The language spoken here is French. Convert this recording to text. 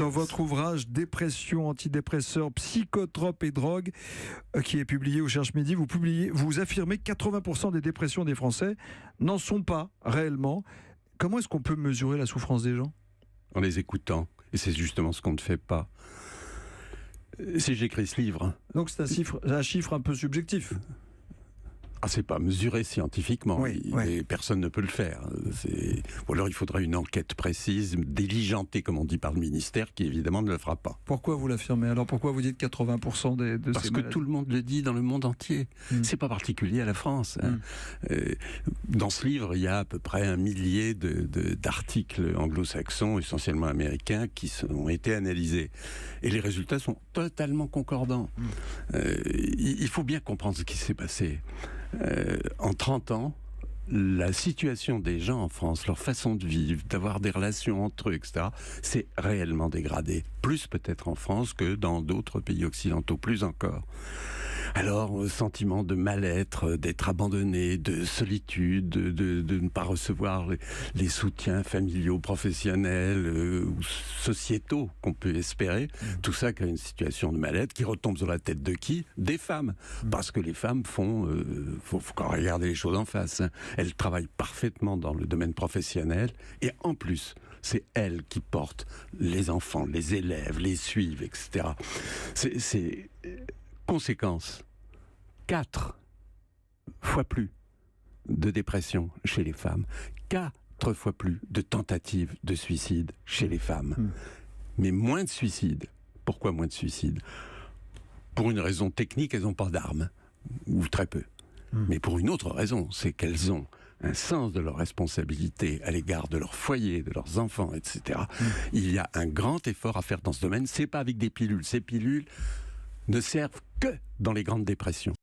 Dans votre ouvrage Dépression, antidépresseurs, psychotropes et drogues, qui est publié au Cherche Midi, vous affirmez que 80% des dépressions des Français n'en sont pas réellement. Comment est-ce qu'on peut mesurer la souffrance des gens ? En les écoutant. Et c'est justement ce qu'on ne fait pas. Si j'écris ce livre... Donc c'est un chiffre un peu subjectif. Ah, c'est pas mesuré scientifiquement, Oui. Personne ne peut le faire. Ou alors il faudrait une enquête précise, diligentée, comme on dit par le ministère, qui évidemment ne le fera pas. Pourquoi vous l'affirmez ? Alors pourquoi vous dites 80% de ces Parce que maladies ? tout le monde le dit dans le monde entier. C'est pas particulier à la France. Dans ce livre, il y a à peu près 1 millier d'articles anglo-saxons, essentiellement américains, qui ont été analysés. Et les résultats sont totalement concordants. Il faut bien comprendre ce qui s'est passé. En 30 ans, la situation des gens en France, leur façon de vivre, d'avoir des relations entre eux, etc., c'est réellement dégradé. Plus peut-être en France que dans d'autres pays occidentaux, plus encore. Alors, sentiment de mal-être, d'être abandonné, de solitude, de ne pas recevoir les soutiens familiaux, professionnels ou sociétaux qu'on peut espérer. Tout ça crée une situation de mal-être qui retombe sur la tête de qui ? Des femmes. Parce que les femmes faut quand même regarder les choses en face. Elles travaillent parfaitement dans le domaine professionnel et en plus, c'est elles qui portent les enfants, les élèves, les suivent, etc. C'est conséquence, 4 fois plus de dépression chez les femmes, 4 fois plus de tentatives de suicide chez les femmes. Mais moins de suicides. Pourquoi moins de suicides ? Pour une raison technique, elles n'ont pas d'armes, ou très peu. Mais pour une autre raison, c'est qu'elles ont un sens de leur responsabilité à l'égard de leur foyer, de leurs enfants, etc. Il y a un grand effort à faire dans ce domaine. C'est pas avec des pilules. Ces pilules ne servent que dans les grandes dépressions.